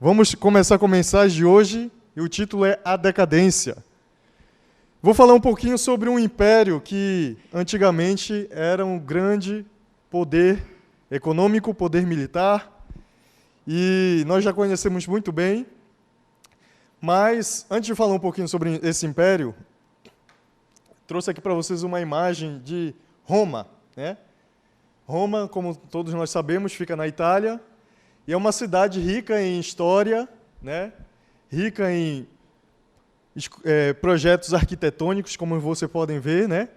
Vamos começar com a mensagem de hoje, e o título é A Decadência. Vou falar um pouquinho sobre um império que antigamente era um grande poder econômico, poder militar, e nós já conhecemos muito bem. Mas, antes de falar um pouquinho sobre esse império, trouxe aqui para vocês uma imagem de Roma, né? Roma, como todos nós sabemos, fica na Itália, e é uma cidade rica em história, né? Rica em projetos arquitetônicos, como vocês podem ver, né?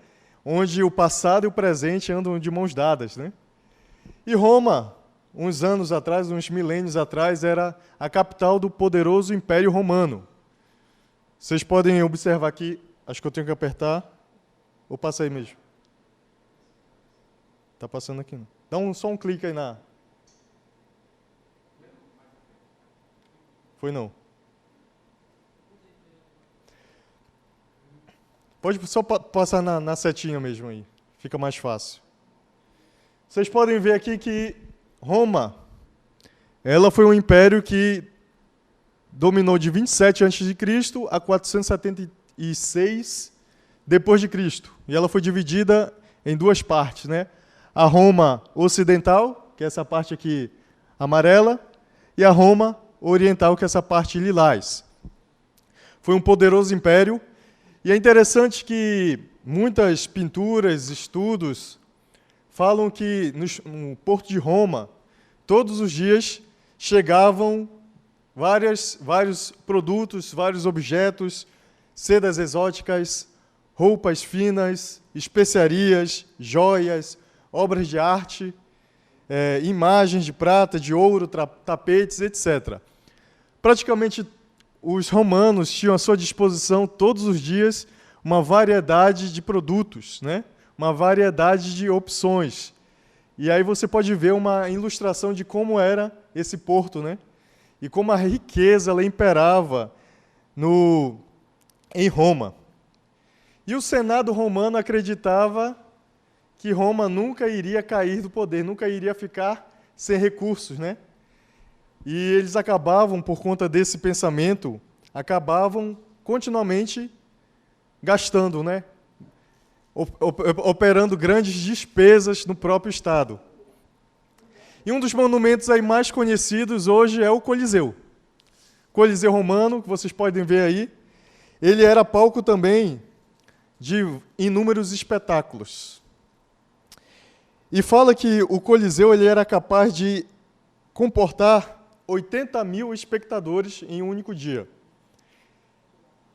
Onde o passado e o presente andam de mãos dadas, né? E Roma, uns anos atrás, uns milênios atrás, era a capital do poderoso Império Romano. Vocês podem observar aqui, acho que eu tenho que apertar, ou passa aí mesmo. Está passando aqui, não. Dá só um clique aí na... Foi não. Pode só passar na setinha mesmo aí, fica mais fácil. Vocês podem ver aqui que Roma, ela foi um império que dominou de 27 a.C. a 476 depois de Cristo. E ela foi dividida em duas partes, né? A Roma ocidental, que é essa parte aqui amarela, e a Roma oriental, que é essa parte lilás. Foi um poderoso império, e é interessante que muitas pinturas, estudos, falam que no Porto de Roma, todos os dias chegavam vários produtos, vários objetos, sedas exóticas, roupas finas, especiarias, joias, obras de arte, imagens de prata, de ouro, tapetes, etc. Praticamente, os romanos tinham à sua disposição, todos os dias, uma variedade de produtos, né? Uma variedade de opções. E aí você pode ver uma ilustração de como era esse porto, né? E como a riqueza ela imperava em Roma. E o Senado romano acreditava que Roma nunca iria cair do poder, nunca iria ficar sem recursos, né? E eles acabavam, por conta desse pensamento, continuamente gastando, né? Operando grandes despesas no próprio Estado. E um dos monumentos aí mais conhecidos hoje é o Coliseu. Coliseu Romano, que vocês podem ver aí, ele era palco também de inúmeros espetáculos. E fala que o Coliseu ele era capaz de comportar 80 mil espectadores em um único dia.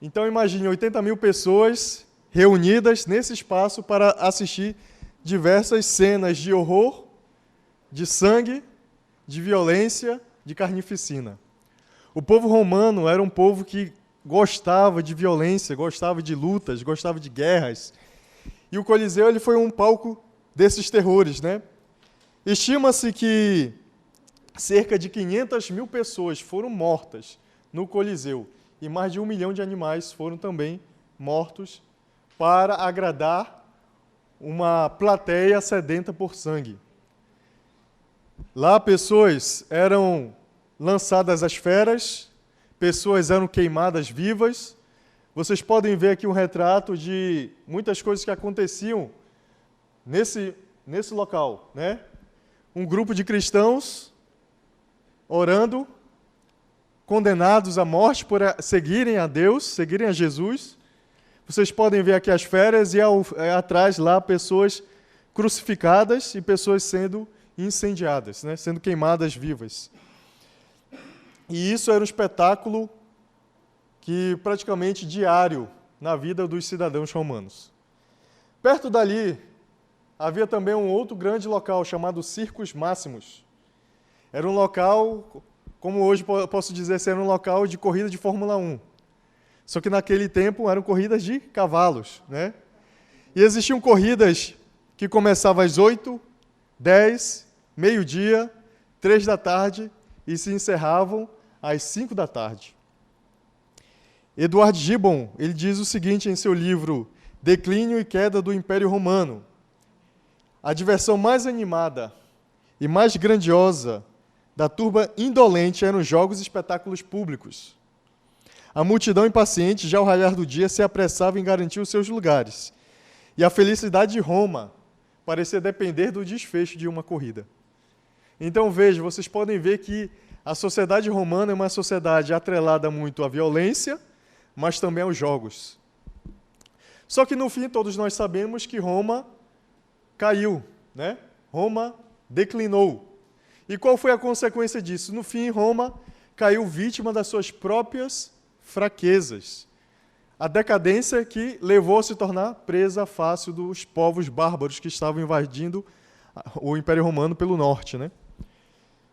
Então imagine 80 mil pessoas reunidas nesse espaço para assistir diversas cenas de horror, de sangue, de violência, de carnificina. O povo romano era um povo que gostava de violência, gostava de lutas, gostava de guerras. E o Coliseu ele foi um palco desses terrores, né? Estima-se que cerca de 500 mil pessoas foram mortas no Coliseu e mais de 1 milhão de animais foram também mortos para agradar uma plateia sedenta por sangue. Lá pessoas eram lançadas às feras, pessoas eram queimadas vivas. Vocês podem ver aqui um retrato de muitas coisas que aconteciam nesse local, né? Um grupo de cristãos orando, condenados à morte por seguirem a Deus, seguirem a Jesus. Vocês podem ver aqui as feras e atrás lá pessoas crucificadas e pessoas sendo incendiadas, né? Sendo queimadas vivas. E isso era um espetáculo que praticamente diário na vida dos cidadãos romanos. Perto dali havia também um outro grande local chamado Circus Maximus. Era um local, como hoje posso dizer, era um local de corrida de Fórmula 1. Só que naquele tempo eram corridas de cavalos, né? E existiam corridas que começavam às 8, 10, meio-dia, 3 da tarde e se encerravam às 5 da tarde. Edward Gibbon, ele diz o seguinte em seu livro Declínio e Queda do Império Romano: a diversão mais animada e mais grandiosa da turba indolente eram os jogos e espetáculos públicos. A multidão impaciente, já ao raiar do dia, se apressava em garantir os seus lugares. E a felicidade de Roma parecia depender do desfecho de uma corrida. Então, veja, vocês podem ver que a sociedade romana é uma sociedade atrelada muito à violência, mas também aos jogos. Só que, no fim, todos nós sabemos que Roma caiu, né? Roma declinou. E qual foi a consequência disso? No fim, Roma caiu vítima das suas próprias fraquezas. A decadência que levou a se tornar presa fácil dos povos bárbaros que estavam invadindo o Império Romano pelo norte, né?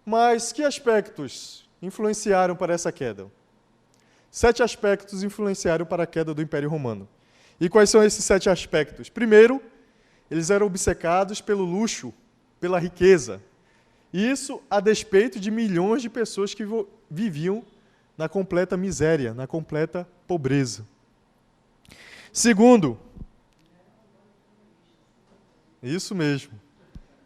Mas que aspectos influenciaram para essa queda? 7 aspectos influenciaram para a queda do Império Romano. E quais são esses 7 aspectos? Primeiro, eles eram obcecados pelo luxo, pela riqueza. E isso a despeito de milhões de pessoas que viviam na completa miséria, na completa pobreza. Segundo, isso mesmo.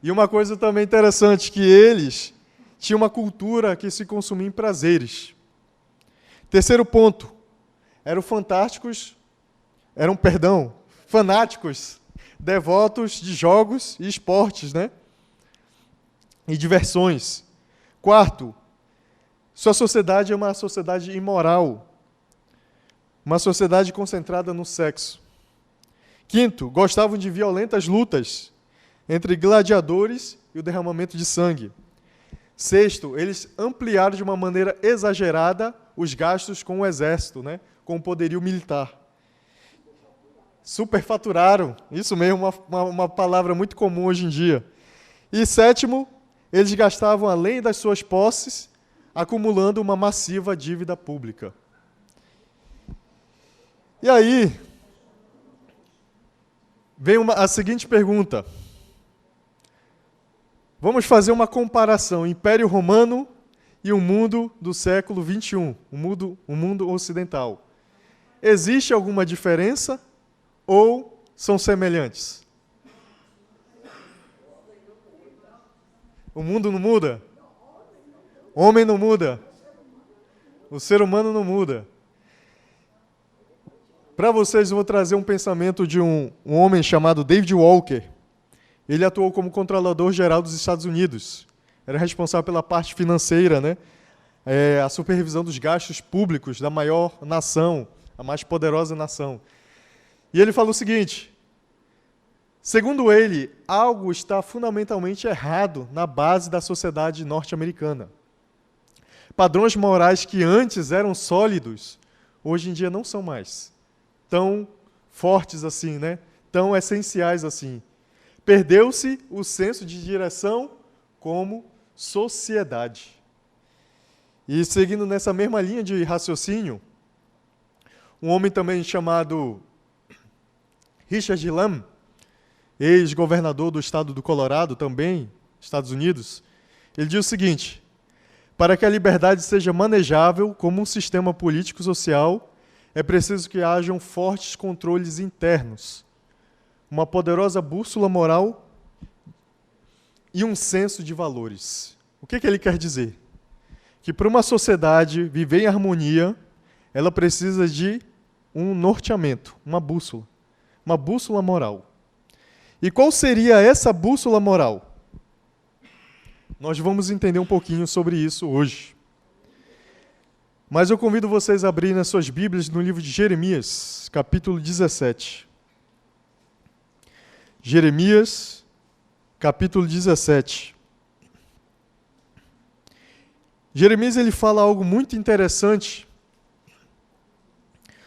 E uma coisa também interessante, que eles tinham uma cultura que se consumia em prazeres. Terceiro ponto, fanáticos, devotos de jogos e esportes, né? E diversões. Quarto, sua sociedade é uma sociedade imoral, uma sociedade concentrada no sexo. Quinto, gostavam de violentas lutas entre gladiadores e o derramamento de sangue. Sexto, eles ampliaram de uma maneira exagerada os gastos com o exército, né? Com o poderio militar. Superfaturaram, isso mesmo, uma palavra muito comum hoje em dia. E sétimo, eles gastavam além das suas posses, acumulando uma massiva dívida pública. E aí, vem a seguinte pergunta. Vamos fazer uma comparação, Império Romano e o mundo do século XXI, o mundo ocidental. Existe alguma diferença ou são semelhantes? O mundo não muda? O homem não muda? O ser humano não muda? Para vocês, eu vou trazer um pensamento de um homem chamado David Walker. Ele atuou como controlador-geral dos Estados Unidos. Era responsável pela parte financeira, né? A supervisão dos gastos públicos da maior nação, a mais poderosa nação. E ele falou o seguinte: segundo ele, algo está fundamentalmente errado na base da sociedade norte-americana. Padrões morais que antes eram sólidos, hoje em dia não são mais tão fortes assim, né? Tão essenciais assim. Perdeu-se o senso de direção como sociedade. E seguindo nessa mesma linha de raciocínio, um homem também chamado Richard Lamb, ex-governador do estado do Colorado, também, Estados Unidos, ele diz o seguinte: para que a liberdade seja manejável como um sistema político-social, é preciso que hajam fortes controles internos, uma poderosa bússola moral e um senso de valores. O que ele quer dizer? Que para uma sociedade viver em harmonia, ela precisa de um norteamento, uma bússola moral. E qual seria essa bússola moral? Nós vamos entender um pouquinho sobre isso hoje. Mas eu convido vocês a abrirem as suas Bíblias no livro de Jeremias, capítulo 17. Jeremias, capítulo 17. Jeremias ele fala algo muito interessante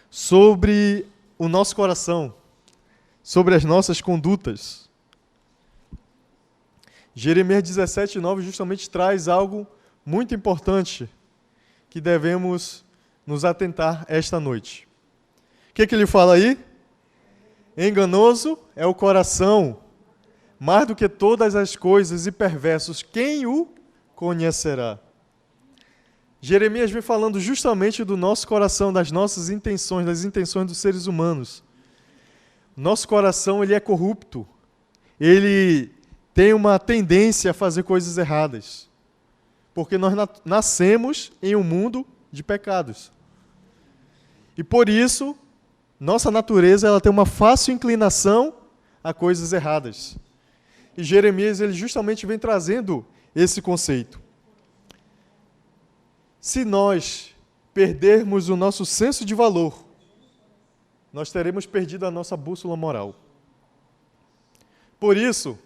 sobre o nosso coração, sobre as nossas condutas. Jeremias 17:9 justamente traz algo muito importante que devemos nos atentar esta noite. O que ele fala aí? Enganoso é o coração, mais do que todas as coisas, e perversos, quem o conhecerá? Jeremias vem falando justamente do nosso coração, das nossas intenções, das intenções dos seres humanos. Nosso coração ele é corrupto, ele tem uma tendência a fazer coisas erradas. Porque nós nascemos em um mundo de pecados. E por isso, nossa natureza ela tem uma fácil inclinação a coisas erradas. E Jeremias ele justamente vem trazendo esse conceito. Se nós perdermos o nosso senso de valor, nós teremos perdido a nossa bússola moral. Por isso,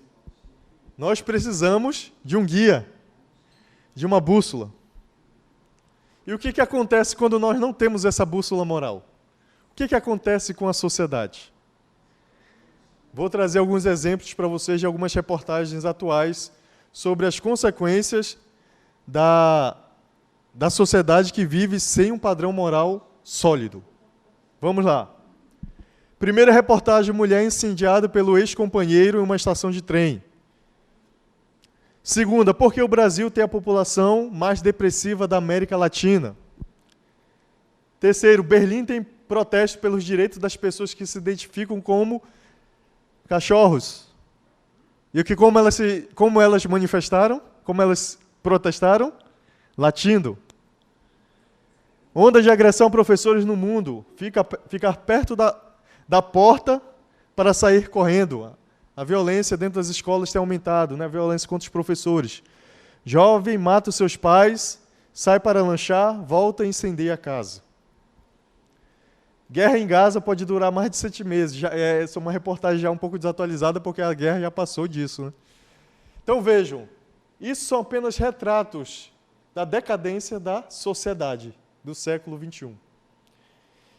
nós precisamos de um guia, de uma bússola. E o que acontece quando nós não temos essa bússola moral? O que acontece com a sociedade? Vou trazer alguns exemplos para vocês de algumas reportagens atuais sobre as consequências da sociedade que vive sem um padrão moral sólido. Vamos lá. Primeira reportagem, mulher incendiada pelo ex-companheiro em uma estação de trem. Segunda, porque o Brasil tem a população mais depressiva da América Latina. Terceiro, Berlim tem protesto pelos direitos das pessoas que se identificam como cachorros. E como elas manifestaram? Como elas protestaram? Latindo. Onda de agressão a professores no mundo. Ficar perto da porta para sair correndo. A violência dentro das escolas tem aumentado, né? A violência contra os professores. Jovem mata os seus pais, sai para lanchar, volta e incendeia a casa. Guerra em Gaza pode durar mais de 7 meses. Essa é uma reportagem já um pouco desatualizada, porque a guerra já passou disso, né? Então vejam, isso são apenas retratos da decadência da sociedade do século XXI.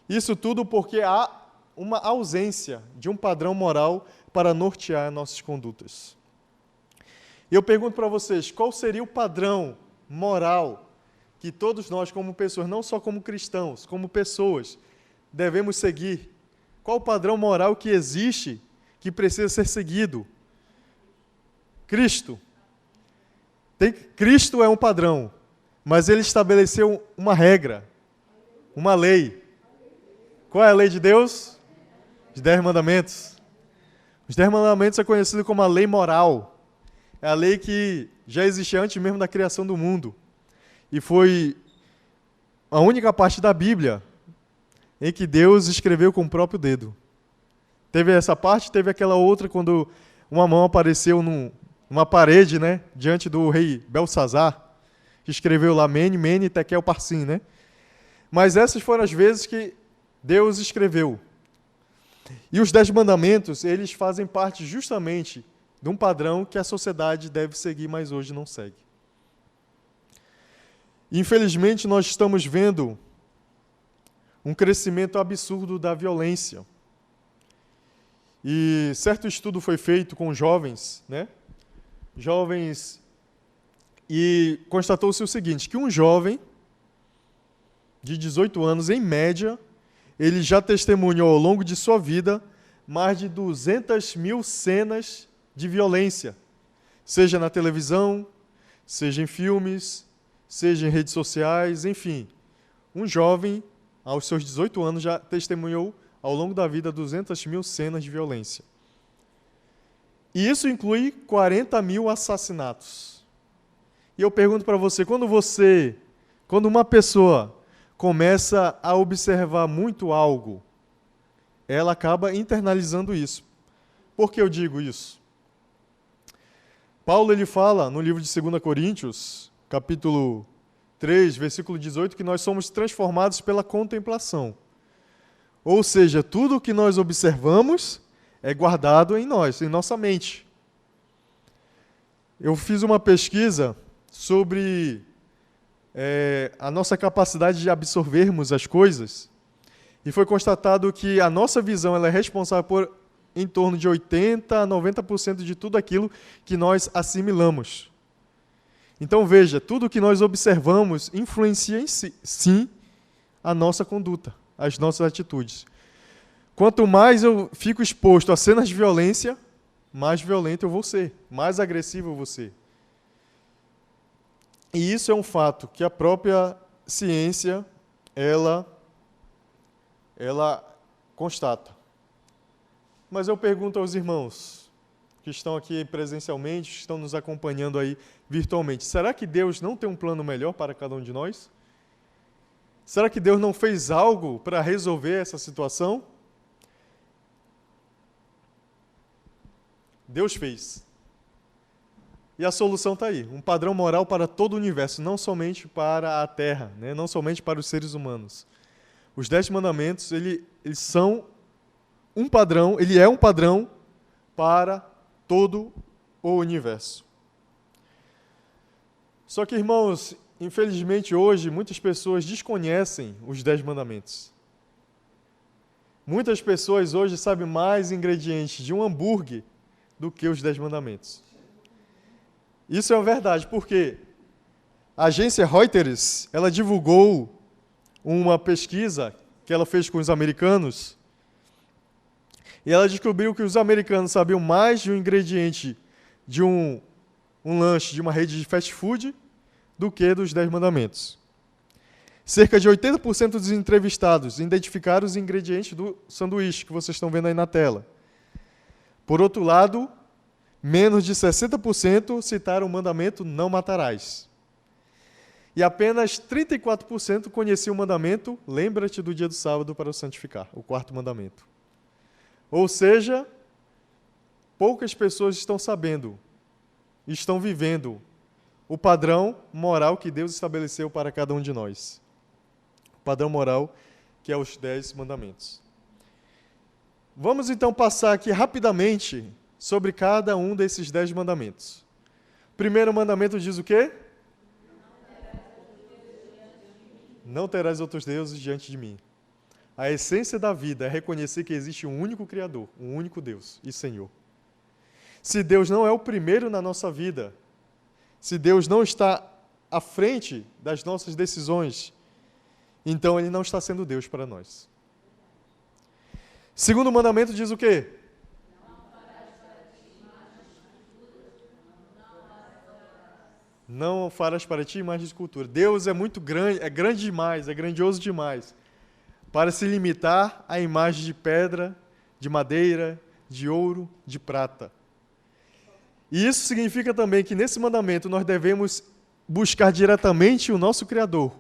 Isso tudo porque há uma ausência de um padrão moral para nortear nossas condutas. E eu pergunto para vocês, qual seria o padrão moral que todos nós, como pessoas, não só como cristãos, como pessoas, devemos seguir? Qual o padrão moral que existe, que precisa ser seguido? Cristo. Cristo é um padrão, mas ele estabeleceu uma regra, uma lei. Qual é a lei de Deus? Os 10 mandamentos. Os 10 mandamentos é conhecido como a lei moral. É a lei que já existia antes mesmo da criação do mundo. E foi a única parte da Bíblia em que Deus escreveu com o próprio dedo. Teve essa parte, teve aquela outra quando uma mão apareceu numa parede, né, diante do rei Belsazar, que escreveu lá Mene, Mene, Tekel, Parsim, né? Mas essas foram as vezes que Deus escreveu. E os 10 mandamentos, eles fazem parte justamente de um padrão que a sociedade deve seguir, mas hoje não segue. Infelizmente, nós estamos vendo um crescimento absurdo da violência. E certo estudo foi feito com jovens, né? Jovens, e constatou-se o seguinte, que um jovem de 18 anos, em média, ele já testemunhou ao longo de sua vida mais de 200 mil cenas de violência, seja na televisão, seja em filmes, seja em redes sociais, enfim. Um jovem, aos seus 18 anos, já testemunhou ao longo da vida 200 mil cenas de violência. E isso inclui 40 mil assassinatos. E eu pergunto para você, quando uma pessoa começa a observar muito algo, ela acaba internalizando isso. Por que eu digo isso? Paulo ele fala no livro de 2 Coríntios, capítulo 3, versículo 18, que nós somos transformados pela contemplação. Ou seja, tudo o que nós observamos é guardado em nós, em nossa mente. Eu fiz uma pesquisa sobre a nossa capacidade de absorvermos as coisas, e foi constatado que a nossa visão ela é responsável por em torno de 80% a 90% de tudo aquilo que nós assimilamos. Então veja, tudo que nós observamos influencia em si, sim, a nossa conduta, as nossas atitudes. Quanto mais eu fico exposto a cenas de violência, mais violento eu vou ser, mais agressivo eu vou ser. E isso é um fato que a própria ciência, ela constata. Mas eu pergunto aos irmãos que estão aqui presencialmente, que estão nos acompanhando aí virtualmente. Será que Deus não tem um plano melhor para cada um de nós? Será que Deus não fez algo para resolver essa situação? Deus fez. E a solução está aí, um padrão moral para todo o universo, não somente para a Terra, né? Não somente para os seres humanos. Os 10 mandamentos, eles são um padrão, ele é um padrão para todo o universo. Só que, irmãos, infelizmente hoje muitas pessoas desconhecem os 10 mandamentos. Muitas pessoas hoje sabem mais ingredientes de um hambúrguer do que os 10 mandamentos. Isso é uma verdade, porque a agência Reuters, ela divulgou uma pesquisa que ela fez com os americanos, e ela descobriu que os americanos sabiam mais de um ingrediente de um lanche de uma rede de fast food do que dos 10 mandamentos. Cerca de 80% dos entrevistados identificaram os ingredientes do sanduíche que vocês estão vendo aí na tela. Por outro lado, menos de 60% citaram o mandamento não matarás. E apenas 34% conheciam o mandamento lembra-te do dia do sábado para o santificar, o 4º mandamento. Ou seja, poucas pessoas estão sabendo, estão vivendo o padrão moral que Deus estabeleceu para cada um de nós. O padrão moral que é os 10 mandamentos. Vamos então passar aqui rapidamente sobre cada um desses 10 mandamentos. O primeiro mandamento diz o quê? Não terás outros deuses diante de mim. A essência da vida é reconhecer que existe um único Criador, um único Deus e Senhor. Se Deus não é o primeiro na nossa vida, se Deus não está à frente das nossas decisões, então Ele não está sendo Deus para nós. Segundo mandamento diz o quê? Não farás para ti imagem de escultura. Deus é muito grande, é grande demais, é grandioso demais, para se limitar a imagem de pedra, de madeira, de ouro, de prata. E isso significa também que nesse mandamento nós devemos buscar diretamente o nosso Criador,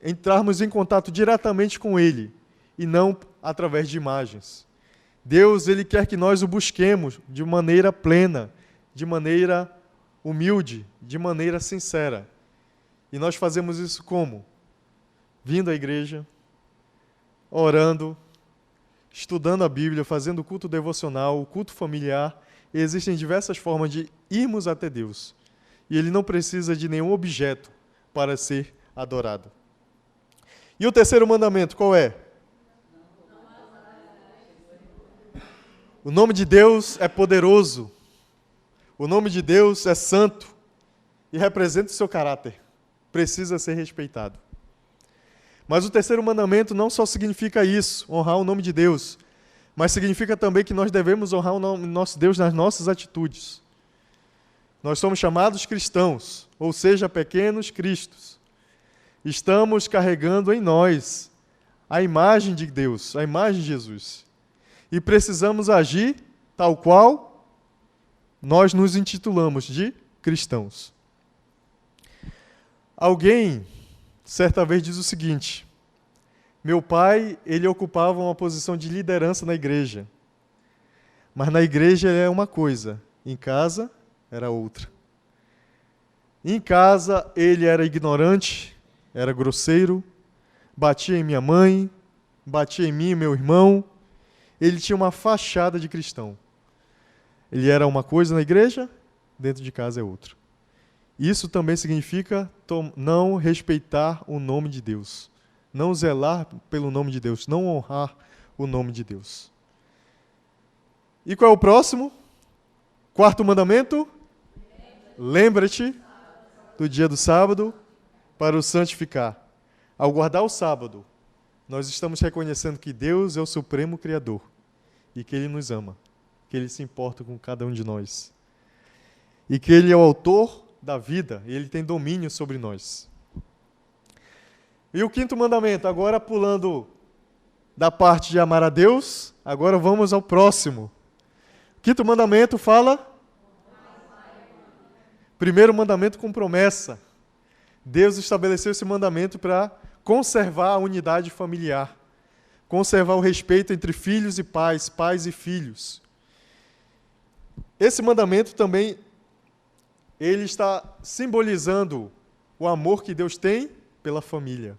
entrarmos em contato diretamente com Ele, e não através de imagens. Deus, Ele quer que nós o busquemos de maneira plena, de maneira humilde, de maneira sincera. E nós fazemos isso como? Vindo à igreja, orando, estudando a Bíblia, fazendo o culto devocional, o culto familiar. E existem diversas formas de irmos até Deus. E Ele não precisa de nenhum objeto para ser adorado. E o terceiro mandamento, qual é? O nome de Deus é poderoso. O nome de Deus é santo e representa o seu caráter. Precisa ser respeitado. Mas o terceiro mandamento não só significa isso, honrar o nome de Deus, mas significa também que nós devemos honrar o nosso Deus nas nossas atitudes. Nós somos chamados cristãos, ou seja, pequenos cristos. Estamos carregando em nós a imagem de Deus, a imagem de Jesus. E precisamos agir tal qual nós nos intitulamos de cristãos. Alguém, certa vez, diz o seguinte: meu pai, ele ocupava uma posição de liderança na igreja. Mas na igreja ele é uma coisa, em casa era outra. Em casa ele era ignorante, era grosseiro, batia em minha mãe, batia em mim e meu irmão. Ele tinha uma fachada de cristão. Ele era uma coisa na igreja, dentro de casa é outra. Isso também significa não respeitar o nome de Deus, não zelar pelo nome de Deus, não honrar o nome de Deus. E qual é o próximo? 4º mandamento? Lembra-te do dia do sábado para o santificar. Ao guardar o sábado, nós estamos reconhecendo que Deus é o supremo Criador e que Ele nos ama, que Ele se importa com cada um de nós e que Ele é o autor da vida e Ele tem domínio sobre nós. E o 5º mandamento, agora pulando da parte de amar a Deus, agora vamos ao próximo. O 5º mandamento fala Primeiro mandamento com promessa. Deus estabeleceu esse mandamento para conservar a unidade familiar, conservar o respeito entre filhos e pais, pais e filhos. Esse mandamento também, ele está simbolizando o amor que Deus tem pela família.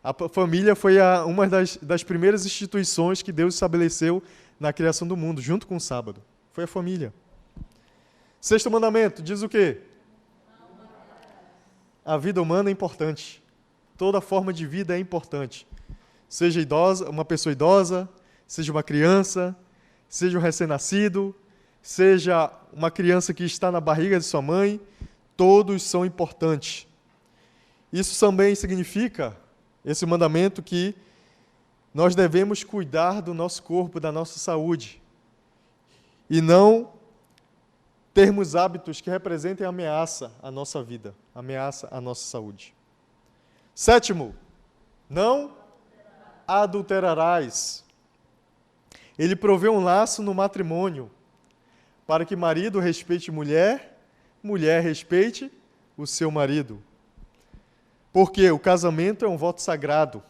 A família foi uma das primeiras instituições que Deus estabeleceu na criação do mundo, junto com o sábado. Foi a família. Sexto mandamento, diz o quê? A vida humana é importante. Toda forma de vida é importante. Seja idosa, uma pessoa idosa, seja uma criança, seja um recém-nascido, seja uma criança que está na barriga de sua mãe, todos são importantes. Isso também significa, esse mandamento, que nós devemos cuidar do nosso corpo, da nossa saúde, e não termos hábitos que representem ameaça à nossa vida, ameaça à nossa saúde. Sétimo, não adulterarás. Ele provê um laço no matrimônio, para que marido respeite mulher, mulher respeite o seu marido. Porque o casamento é um voto sagrado,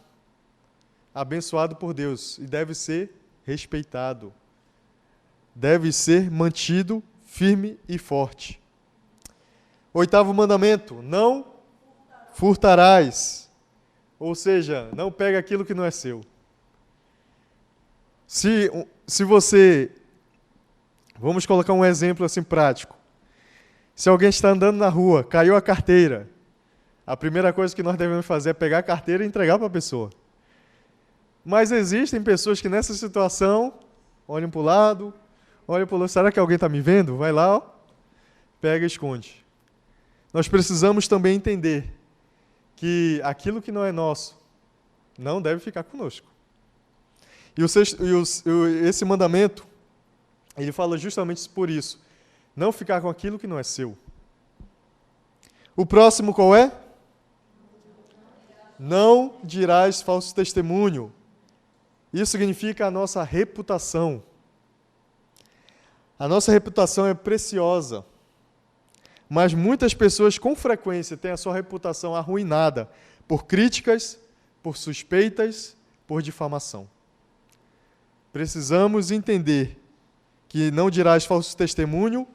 abençoado por Deus, e deve ser respeitado. Deve ser mantido firme e forte. Oitavo mandamento, não furtarás. Ou seja, não pega aquilo que não é seu. Se você... Vamos colocar um exemplo assim prático. Se alguém está andando na rua, caiu a carteira, a primeira coisa que nós devemos fazer é pegar a carteira e entregar para a pessoa. Mas existem pessoas que nessa situação olham para o lado, olham para o outro, será que alguém está me vendo? Vai lá, ó, pega e esconde. Nós precisamos também entender que aquilo que não é nosso não deve ficar conosco. Esse mandamento, ele fala justamente por isso. Não ficar com aquilo que não é seu. O próximo qual é? Não dirás falso testemunho. Isso significa a nossa reputação. A nossa reputação é preciosa. Mas muitas pessoas com frequência têm a sua reputação arruinada por críticas, por suspeitas, por difamação. Precisamos entender que não dirás falso testemunho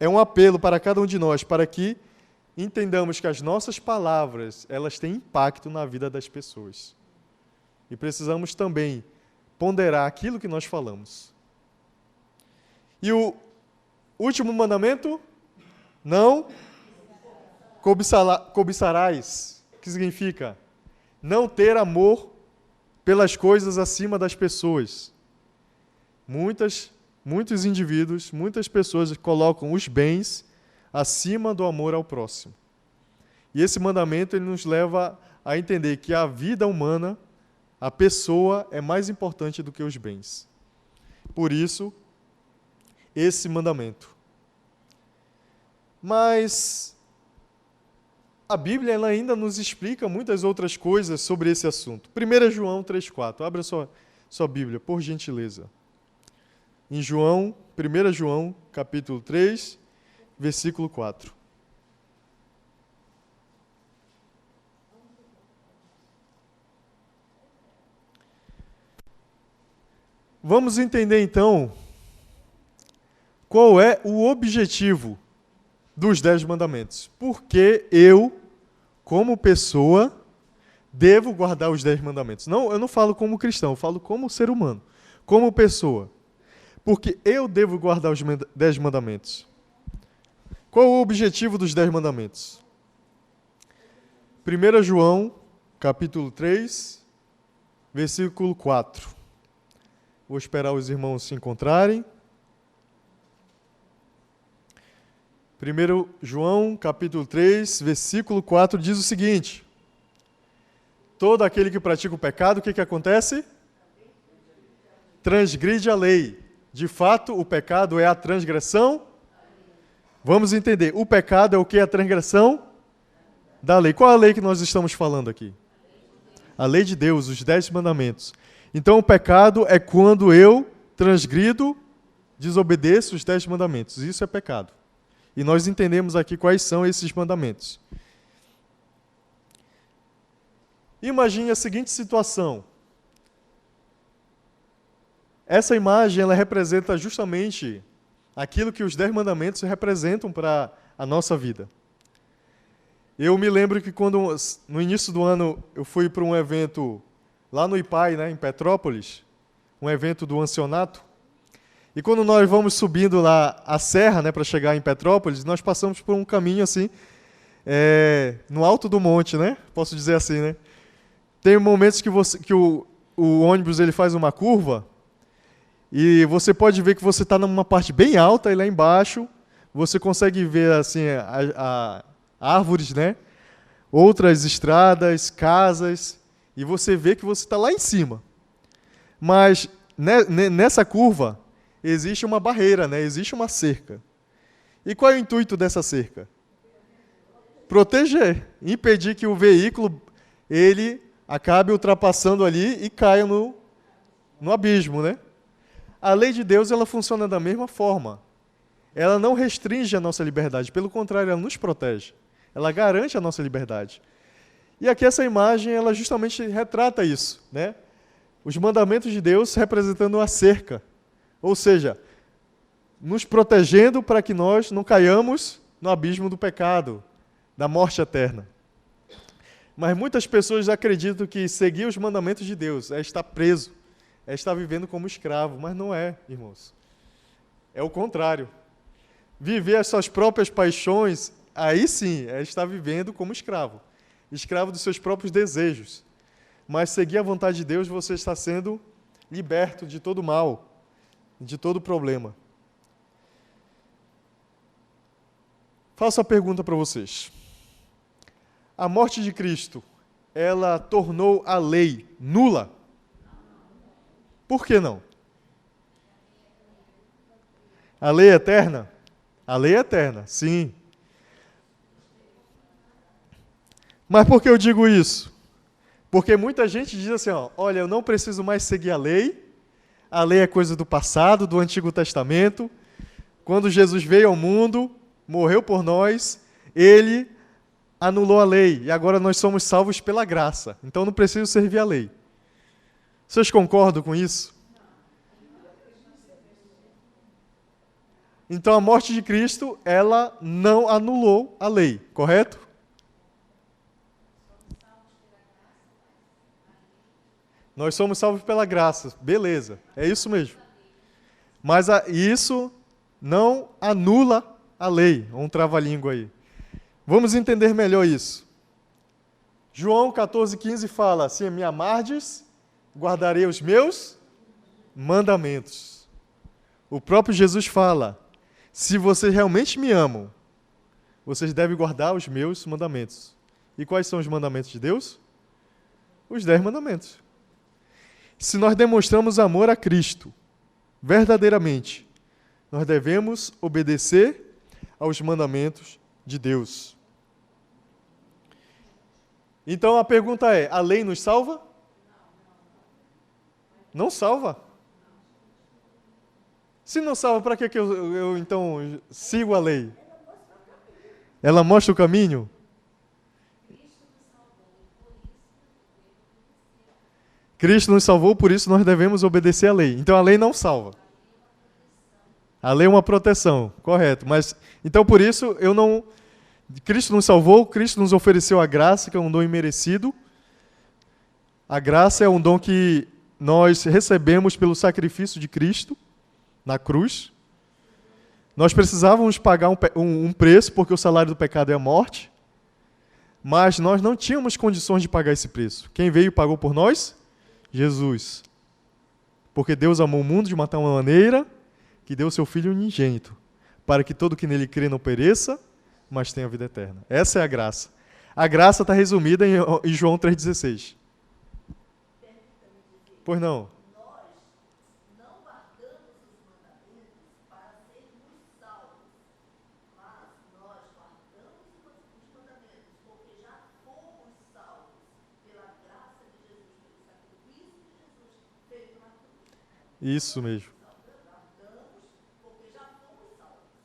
é um apelo para cada um de nós, para que entendamos que as nossas palavras, elas têm impacto na vida das pessoas. E precisamos também ponderar aquilo que nós falamos. E o último mandamento, não cobiçarás, que significa não ter amor pelas coisas acima das pessoas. Muitos indivíduos, muitas pessoas colocam os bens acima do amor ao próximo. E esse mandamento ele nos leva a entender que a vida humana, a pessoa é mais importante do que os bens. Por isso, esse mandamento. Mas a Bíblia ela ainda nos explica muitas outras coisas sobre esse assunto. 1 João 3,4. Abra sua Bíblia, por gentileza. Em 1 João, capítulo 3, versículo 4. Vamos entender, então, qual é o objetivo dos 10 mandamentos. Por que eu, como pessoa, devo guardar os 10 mandamentos? Não, eu não falo como cristão, eu falo como ser humano, como pessoa. Porque eu devo guardar os 10 mandamentos. Qual o objetivo dos 10 mandamentos? 1 João, capítulo 3, versículo 4. Vou esperar os irmãos se encontrarem. 1 João, capítulo 3, versículo 4, diz o seguinte: todo aquele que pratica o pecado, o que acontece? Transgride a lei. De fato, o pecado é a transgressão. Vamos entender. O pecado é o que? A transgressão da lei. Qual é a lei que nós estamos falando aqui? A lei de Deus, os 10 mandamentos. Então, o pecado é quando eu transgrido, desobedeço os 10 mandamentos. Isso é pecado. E nós entendemos aqui quais são esses mandamentos. Imagine a seguinte situação. Essa imagem ela representa justamente aquilo que os 10 mandamentos representam para a nossa vida. Eu me lembro que quando, no início do ano, eu fui para um evento lá no IPAI, né, em Petrópolis, um evento do Ancionato. E quando nós vamos subindo lá a serra, né, para chegar em Petrópolis, nós passamos por um caminho assim, no alto do monte, né? Posso dizer assim, né? Tem momentos que o ônibus ele faz uma curva e você pode ver que você está numa parte bem alta e lá embaixo você consegue ver assim árvores, né? Outras estradas, casas, e você vê que você está lá em cima. Mas nessa curva existe uma barreira, né? Existe uma cerca. E qual é o intuito dessa cerca? Proteger, impedir que o veículo ele acabe ultrapassando ali e caia no abismo, né? A lei de Deus ela funciona da mesma forma. Ela não restringe a nossa liberdade, pelo contrário, ela nos protege. Ela garante a nossa liberdade. E aqui essa imagem, ela justamente retrata isso, né? Os mandamentos de Deus representando a cerca, ou seja, nos protegendo para que nós não caiamos no abismo do pecado, da morte eterna. Mas muitas pessoas acreditam que seguir os mandamentos de Deus é estar preso, é estar vivendo como escravo, mas não é, irmãos. É o contrário. Viver as suas próprias paixões, aí sim, é estar vivendo como escravo. Escravo dos seus próprios desejos. Mas seguir a vontade de Deus, você está sendo liberto de todo mal, de todo problema. Faço a pergunta para vocês. A morte de Cristo, ela tornou a lei nula? Por que não? A lei é eterna? A lei é eterna, sim. Mas por que eu digo isso? Porque muita gente diz assim, olha, eu não preciso mais seguir a lei é coisa do passado, do Antigo Testamento. Quando Jesus veio ao mundo, morreu por nós, ele anulou a lei, e agora nós somos salvos pela graça. Então não preciso servir a lei. Vocês concordam com isso? Então a morte de Cristo, ela não anulou a lei, correto? Nós somos salvos pela graça, beleza, é isso mesmo. Mas isso não anula a lei, um trava-língua aí. Vamos entender melhor isso. João 14,15 fala, se me amardes, guardarei os meus mandamentos. O próprio Jesus fala, se vocês realmente me amam, vocês devem guardar os meus mandamentos. E quais são os mandamentos de Deus? Os 10 mandamentos. Se nós demonstramos amor a Cristo, verdadeiramente, nós devemos obedecer aos mandamentos de Deus. Então a pergunta é, a lei nos salva? Não salva. Se não salva, para que eu então sigo a lei? Ela mostra o caminho? Cristo nos salvou, por isso nós devemos obedecer à lei. Então a lei não salva. A lei é uma proteção, correto. Mas então por isso Cristo nos salvou, Cristo nos ofereceu a graça, que é um dom imerecido. A graça é um dom que nós recebemos pelo sacrifício de Cristo na cruz. Nós precisávamos pagar um preço, porque o salário do pecado é a morte, mas nós não tínhamos condições de pagar esse preço. Quem veio e pagou por nós? Jesus. Porque Deus amou o mundo de uma tal maneira que deu o seu Filho unigênito, para que todo que nele crê não pereça, mas tenha vida eterna. Essa é a graça. A graça está resumida em João 3,16. Pois não. Isso mesmo.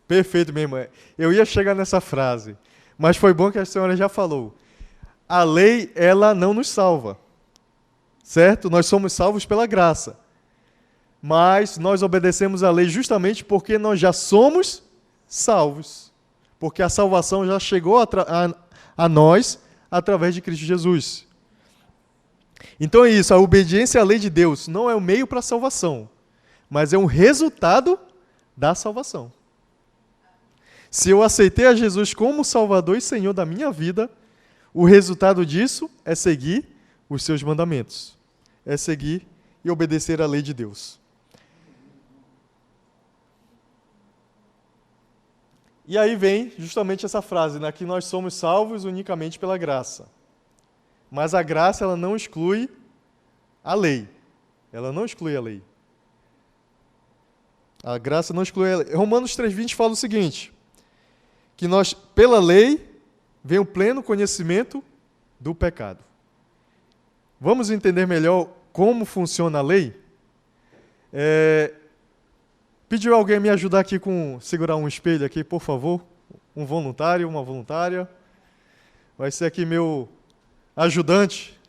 Perfeito, minha irmã. Eu ia chegar nessa frase, mas foi bom que a senhora já falou. A lei, ela não nos salva, certo? Nós somos salvos pela graça. Mas nós obedecemos a lei justamente porque nós já somos salvos. Porque a salvação já chegou a nós através de Cristo Jesus. Então é isso, a obediência à lei de Deus não é o meio para a salvação, mas é um resultado da salvação. Se eu aceitei a Jesus como Salvador e Senhor da minha vida, o resultado disso é seguir os seus mandamentos. É seguir e obedecer à lei de Deus. E aí vem justamente essa frase, né, que nós somos salvos unicamente pela graça. Mas a graça, ela não exclui a lei. Ela não exclui a lei. A graça não exclui a lei. Romanos 3,20 fala o seguinte, que nós, pela lei, vem o pleno conhecimento do pecado. Vamos entender melhor como funciona a lei? Pediu alguém me ajudar aqui com segurar um espelho aqui, por favor? Um voluntário, uma voluntária. Vai ser aqui meu ajudante.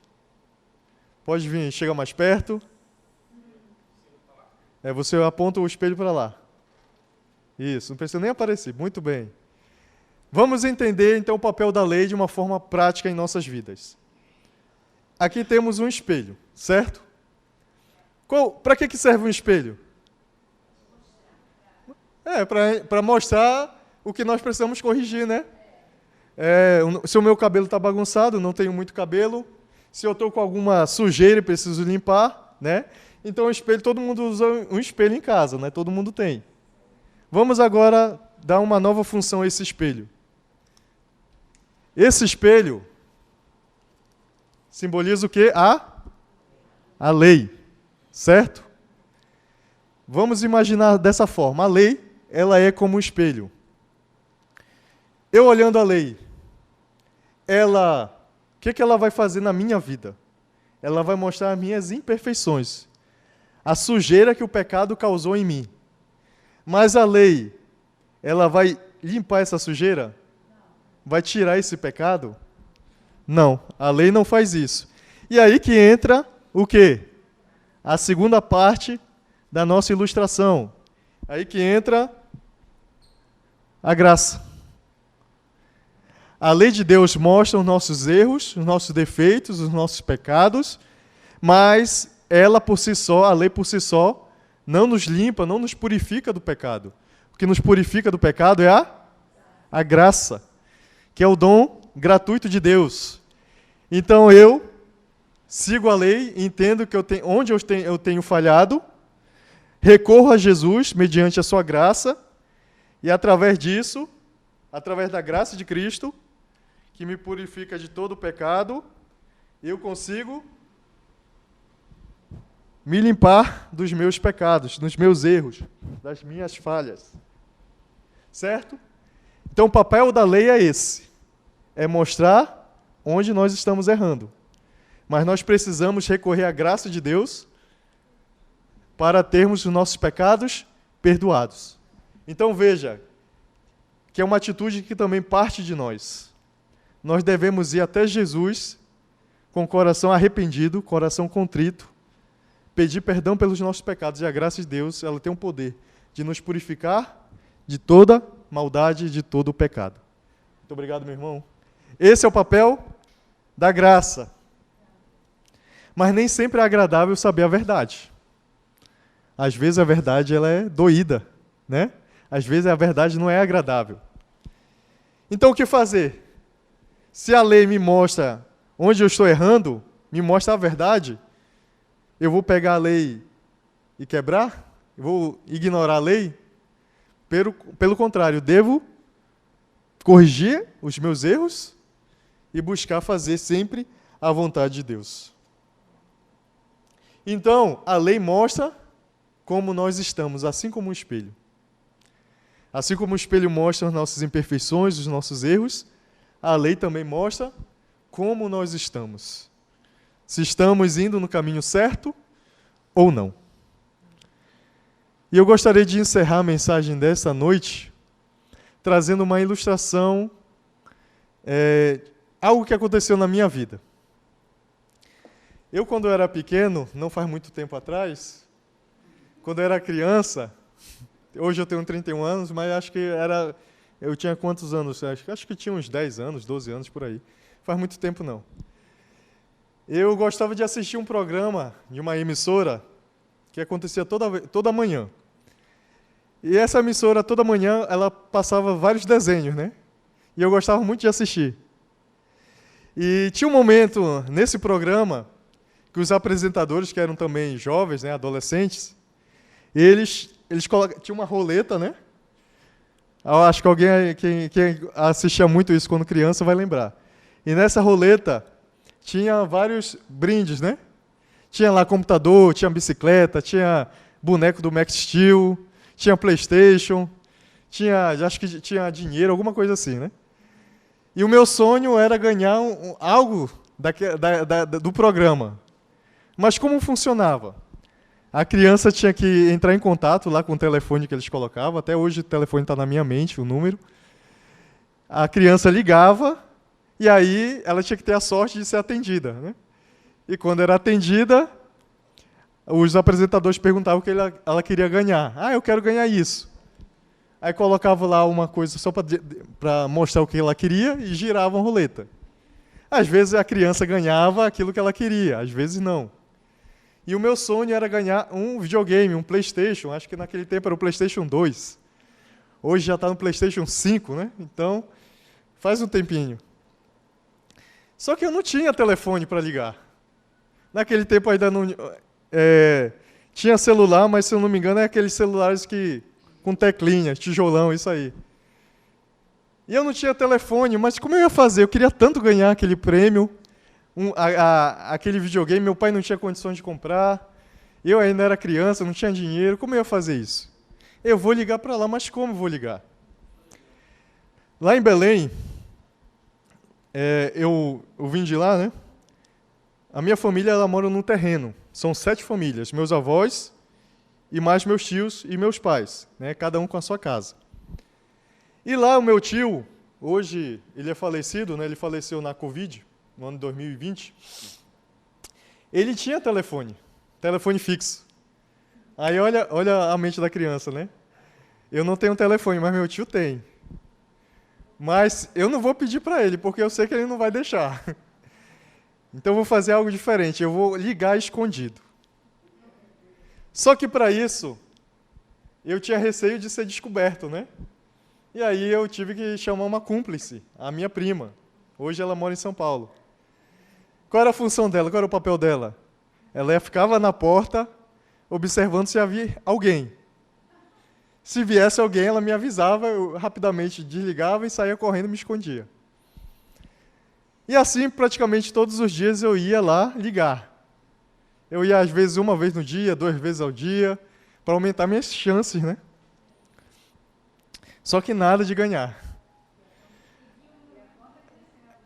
Pode vir, chega mais perto. Você aponta o espelho para lá. Isso, não precisa nem aparecer. Muito bem. Vamos entender, então, o papel da lei de uma forma prática em nossas vidas. Aqui temos um espelho, certo? Para que serve um espelho? Para mostrar o que nós precisamos corrigir, né? Se o meu cabelo está bagunçado, não tenho muito cabelo. Se eu estou com alguma sujeira e preciso limpar, né? Então, o espelho, todo mundo usa um espelho em casa, né? Todo mundo tem. Vamos agora dar uma nova função a esse espelho. Esse espelho simboliza o quê? A lei, certo? Vamos imaginar dessa forma. A lei, ela é como um espelho. Eu olhando a lei, o que ela vai fazer na minha vida? Ela vai mostrar as minhas imperfeições, a sujeira que o pecado causou em mim. Mas a lei, ela vai limpar essa sujeira? Vai tirar esse pecado? Não, a lei não faz isso. E aí que entra o quê? A segunda parte da nossa ilustração. Aí que entra a graça. A lei de Deus mostra os nossos erros, os nossos defeitos, os nossos pecados, mas ela por si só, a lei por si só, não nos limpa, não nos purifica do pecado. O que nos purifica do pecado é a graça, que é o dom gratuito de Deus. Então eu sigo a lei, entendo que onde eu tenho falhado, recorro a Jesus mediante a sua graça, e através disso, através da graça de Cristo, que me purifica de todo o pecado, eu consigo me limpar dos meus pecados, dos meus erros, das minhas falhas. Certo? Então o papel da lei é esse. É mostrar onde nós estamos errando. Mas nós precisamos recorrer à graça de Deus para termos os nossos pecados perdoados. Então veja, que é uma atitude que também parte de nós. Nós devemos ir até Jesus com o coração arrependido, coração contrito, pedir perdão pelos nossos pecados, e a graça de Deus, ela tem o poder de nos purificar de toda maldade e de todo o pecado. Muito obrigado, meu irmão. Esse é o papel da graça. Mas nem sempre é agradável saber a verdade. Às vezes a verdade ela é doída, né? Às vezes a verdade não é agradável. Então o que fazer? Se a lei me mostra onde eu estou errando, me mostra a verdade, eu vou pegar a lei e quebrar? Eu vou ignorar a lei? Pelo contrário, devo corrigir os meus erros e buscar fazer sempre a vontade de Deus. Então, a lei mostra como nós estamos, assim como um espelho. Assim como o espelho mostra as nossas imperfeições, os nossos erros, a lei também mostra como nós estamos. Se estamos indo no caminho certo ou não. E eu gostaria de encerrar a mensagem dessa noite trazendo uma ilustração, algo que aconteceu na minha vida. Eu, quando eu era pequeno, não faz muito tempo atrás, quando eu era criança, hoje eu tenho 31 anos, mas acho que eu tinha quantos anos? Acho que tinha uns 10 anos, 12 anos, por aí. Faz muito tempo, não. Eu gostava de assistir um programa de uma emissora que acontecia toda manhã. E essa emissora, toda manhã, ela passava vários desenhos, né? E eu gostava muito de assistir. E tinha um momento nesse programa que os apresentadores, que eram também jovens, né, adolescentes, eles tinham uma roleta, né? Eu acho que alguém quem assistia muito isso quando criança vai lembrar. E nessa roleta tinha vários brindes, né? Tinha lá computador, tinha bicicleta, tinha boneco do Max Steel, tinha PlayStation, acho que tinha dinheiro, alguma coisa assim, né? E o meu sonho era ganhar algo do programa. Mas como funcionava? A criança tinha que entrar em contato lá com o telefone que eles colocavam. Até hoje o telefone está na minha mente, o número. A criança ligava e aí ela tinha que ter a sorte de ser atendida, né? E quando era atendida, os apresentadores perguntavam o que ela queria ganhar. Ah, eu quero ganhar isso. Aí colocava lá uma coisa só para mostrar o que ela queria e giravam a roleta. Às vezes a criança ganhava aquilo que ela queria, às vezes não. E o meu sonho era ganhar um videogame, um PlayStation. Acho que naquele tempo era o PlayStation 2. Hoje já está no PlayStation 5, né? Então, faz um tempinho. Só que eu não tinha telefone para ligar. Naquele tempo ainda não... tinha celular, mas se eu não me engano é aqueles celulares com teclinha, tijolão, isso aí. E eu não tinha telefone, mas como eu ia fazer? Eu queria tanto ganhar aquele prêmio, aquele videogame, meu pai não tinha condições de comprar, eu ainda era criança, não tinha dinheiro, como eu ia fazer isso? Eu vou ligar para lá, mas como vou ligar? Lá em Belém, eu vim de lá, né? A minha família ela mora num terreno, são 7 famílias, meus avós e mais meus tios e meus pais, né? Cada um com a sua casa. E lá o meu tio, hoje ele é falecido, né? Ele faleceu na Covid, no ano de 2020, ele tinha telefone fixo. Aí olha a mente da criança, né? Eu não tenho telefone, mas meu tio tem. Mas eu não vou pedir para ele, porque eu sei que ele não vai deixar. Então eu vou fazer algo diferente, eu vou ligar escondido. Só que para isso, eu tinha receio de ser descoberto, né? E aí eu tive que chamar uma cúmplice, a minha prima. Hoje ela mora em São Paulo. Qual era a função dela? Qual era o papel dela? Ela ficava na porta, observando se havia alguém. Se viesse alguém, ela me avisava, eu rapidamente desligava e saía correndo e me escondia. E assim, praticamente todos os dias eu ia lá ligar. Eu ia, às vezes, 1 vez no dia, 2 vezes ao dia, para aumentar minhas chances, né? Só que nada de ganhar.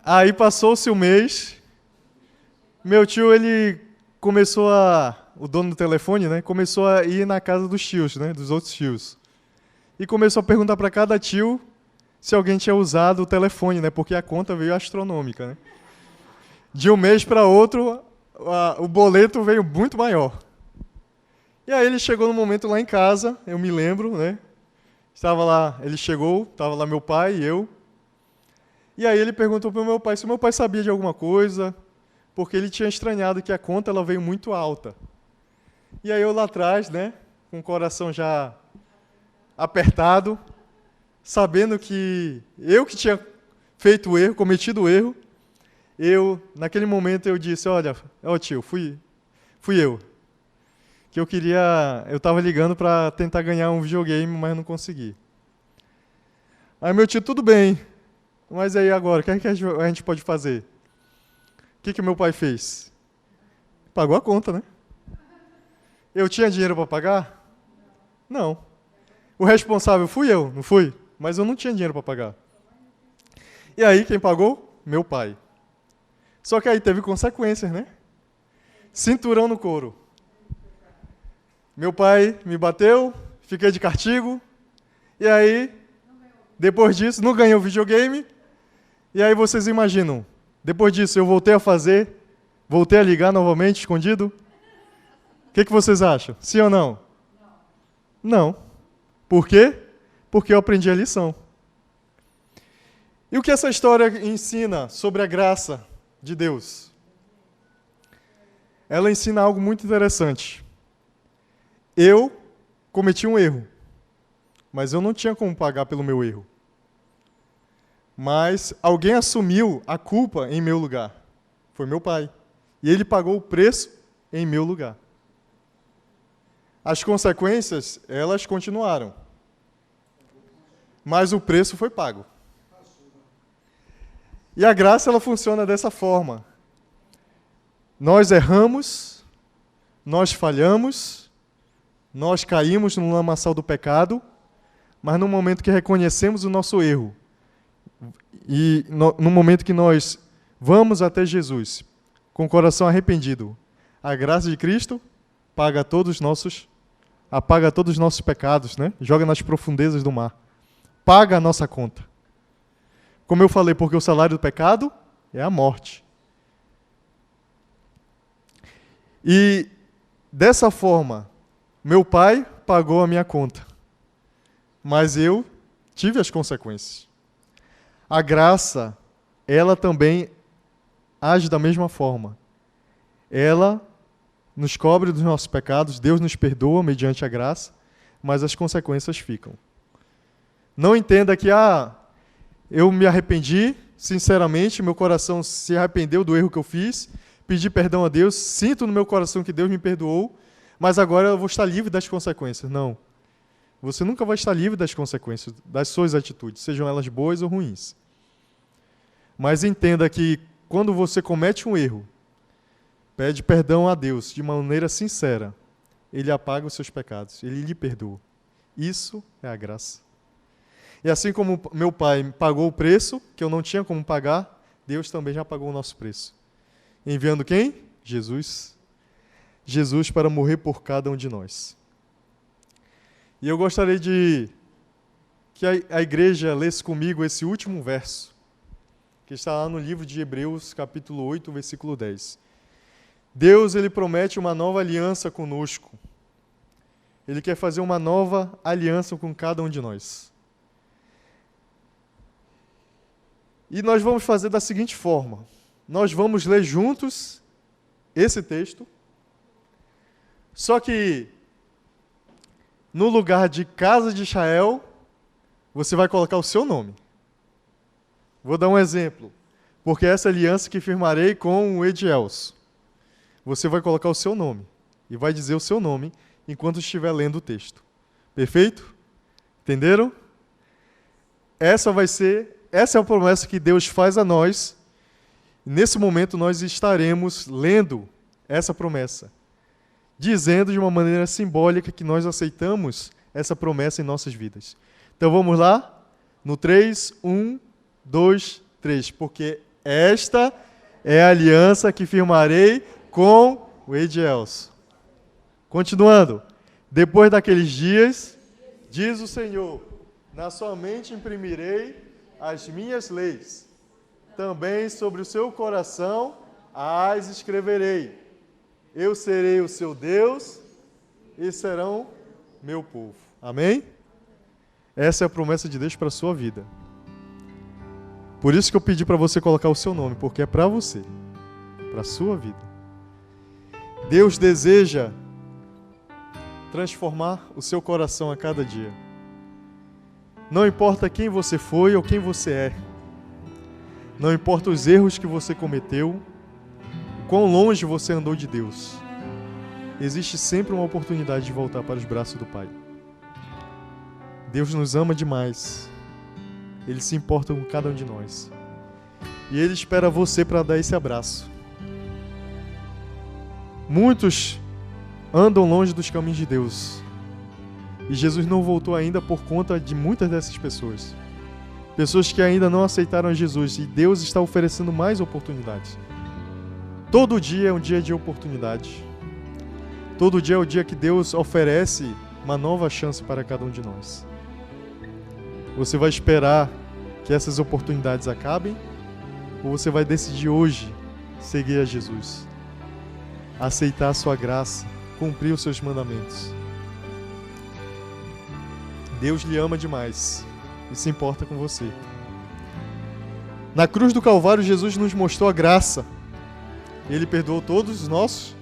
Aí passou-se o mês, meu tio, ele começou o dono do telefone, né, começou a ir na casa dos tios, né, dos outros tios. E começou a perguntar para cada tio se alguém tinha usado o telefone, né, porque a conta veio astronômica, né. De um mês para outro, o boleto veio muito maior. E aí ele chegou no momento lá em casa, eu me lembro, né, estava lá, ele chegou, estava lá meu pai e eu. E aí ele perguntou para o meu pai se o meu pai sabia de alguma coisa, porque ele tinha estranhado que a conta ela veio muito alta. E aí eu lá atrás, né, com o coração já apertado, sabendo que eu que tinha feito o erro, cometido o erro, naquele momento eu disse, olha, tio, fui eu. Que eu estava ligando para tentar ganhar um videogame, mas não consegui. Aí meu tio, tudo bem, mas aí agora, o que a gente pode fazer? O que meu pai fez? Pagou a conta, né? Eu tinha dinheiro para pagar? Não. O responsável fui eu, não fui? Mas eu não tinha dinheiro para pagar. E aí, quem pagou? Meu pai. Só que aí teve consequências, né? Cinturão no couro. Meu pai me bateu, fiquei de castigo, e aí Depois disso, não ganhei o videogame. E aí vocês imaginam, depois disso eu voltei a ligar novamente, escondido? O que vocês acham? Sim ou não? Não. Por quê? Porque eu aprendi a lição. E o que essa história ensina sobre a graça de Deus? Ela ensina algo muito interessante. Eu cometi um erro, mas eu não tinha como pagar pelo meu erro. Mas alguém assumiu a culpa em meu lugar. Foi meu pai. E ele pagou o preço em meu lugar. As consequências, elas continuaram. Mas o preço foi pago. E a graça, ela funciona dessa forma. Nós erramos, nós falhamos, nós caímos no lamaçal do pecado, mas no momento que reconhecemos o nosso erro, e no momento que nós vamos até Jesus, com o coração arrependido, a graça de Cristo apaga todos os nossos pecados, né? Joga nas profundezas do mar. Paga a nossa conta. Como eu falei, porque o salário do pecado é a morte. E dessa forma, meu pai pagou a minha conta, mas eu tive as consequências. A graça, ela também age da mesma forma. Ela nos cobre dos nossos pecados, Deus nos perdoa mediante a graça, mas as consequências ficam. Não entenda que, eu me arrependi, sinceramente, meu coração se arrependeu do erro que eu fiz, pedi perdão a Deus, sinto no meu coração que Deus me perdoou, mas agora eu vou estar livre das consequências. Não. Você nunca vai estar livre das consequências das suas atitudes, sejam elas boas ou ruins. Mas entenda que quando você comete um erro, pede perdão a Deus de maneira sincera, Ele apaga os seus pecados, Ele lhe perdoa. Isso é a graça. E assim como meu pai pagou o preço, que eu não tinha como pagar, Deus também já pagou o nosso preço. Enviando quem? Jesus. Jesus para morrer por cada um de nós. E eu gostaria de que a igreja lesse comigo esse último verso, que está lá no livro de Hebreus, capítulo 8, versículo 10. Deus, Ele promete uma nova aliança conosco. Ele quer fazer uma nova aliança com cada um de nós. E nós vamos fazer da seguinte forma. Nós vamos ler juntos esse texto, só que no lugar de casa de Israel, você vai colocar o seu nome. Vou dar um exemplo. Porque essa aliança que firmarei com o Edielso. Você vai colocar o seu nome. E vai dizer o seu nome enquanto estiver lendo o texto. Perfeito? Entenderam? Essa é a promessa que Deus faz a nós. Nesse momento nós estaremos lendo essa promessa. Dizendo de uma maneira simbólica que nós aceitamos essa promessa em nossas vidas. Então vamos lá? No 3, 1, 2, 3. Porque esta é a aliança que firmarei com o Edielso. Continuando. Depois daqueles dias, diz o Senhor, na sua mente imprimirei as minhas leis. Também sobre o seu coração as escreverei. Eu serei o seu Deus e serão meu povo. Amém? Essa é a promessa de Deus para a sua vida. Por isso que eu pedi para você colocar o seu nome, porque é para você, para a sua vida. Deus deseja transformar o seu coração a cada dia. Não importa quem você foi ou quem você é. Não importa os erros que você cometeu, quão longe você andou de Deus. Existe sempre uma oportunidade de voltar para os braços do Pai. Deus nos ama demais. Ele se importa com cada um de nós. E Ele espera você para dar esse abraço. Muitos andam longe dos caminhos de Deus. E Jesus não voltou ainda por conta de muitas dessas pessoas. Pessoas que ainda não aceitaram Jesus. E Deus está oferecendo mais oportunidades. Todo dia é um dia de oportunidade. Todo dia é o dia que Deus oferece uma nova chance para cada um de nós. Você vai esperar que essas oportunidades acabem? Ou você vai decidir hoje seguir a Jesus? Aceitar a sua graça, cumprir os seus mandamentos. Deus lhe ama demais e se importa com você. Na cruz do Calvário, Jesus nos mostrou a graça. Ele perdoou todos os nossos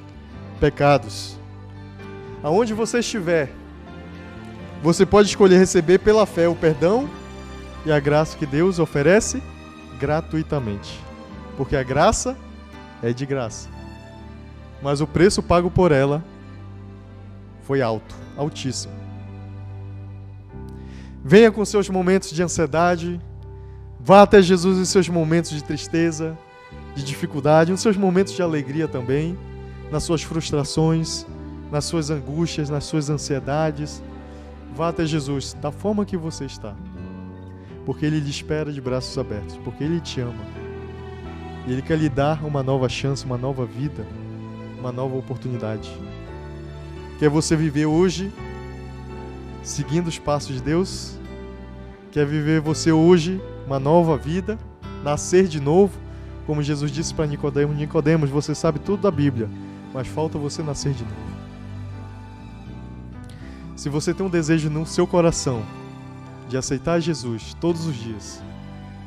pecados. Aonde você estiver, você pode escolher receber pela fé o perdão e a graça que Deus oferece gratuitamente. Porque a graça é de graça. Mas o preço pago por ela foi alto, altíssimo. Venha com seus momentos de ansiedade, vá até Jesus em seus momentos de tristeza, de dificuldade, nos seus momentos de alegria também, nas suas frustrações, nas suas angústias, nas suas ansiedades. Vá até Jesus da forma que você está, porque Ele lhe espera de braços abertos, porque Ele te ama. E Ele quer lhe dar uma nova chance, uma nova vida, uma nova oportunidade. Quer você viver hoje seguindo os passos de Deus? Quer viver você hoje uma nova vida, nascer de novo? Como Jesus disse para Nicodemos: Nicodemos, você sabe tudo da Bíblia, mas falta você nascer de novo. Se você tem um desejo no seu coração de aceitar Jesus todos os dias,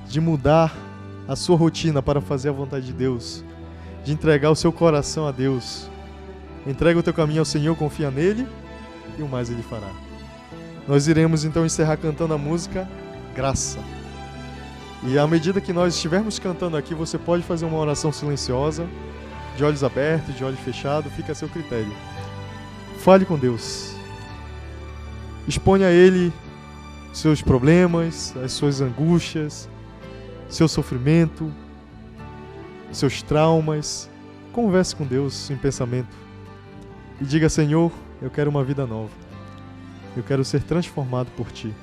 de mudar a sua rotina para fazer a vontade de Deus, de entregar o seu coração a Deus, entrega o teu caminho ao Senhor, confia nele e o mais Ele fará. Nós iremos então encerrar cantando a música Graça. E à medida que nós estivermos cantando aqui, você pode fazer uma oração silenciosa, de olhos abertos, de olhos fechados, fica a seu critério. Fale com Deus. Exponha a Ele seus problemas, as suas angústias, seu sofrimento, seus traumas. Converse com Deus em pensamento e diga: Senhor, eu quero uma vida nova. Eu quero ser transformado por Ti.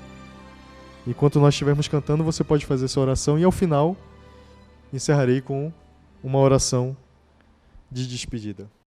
Enquanto nós estivermos cantando, você pode fazer essa oração e ao final encerrarei com uma oração de despedida.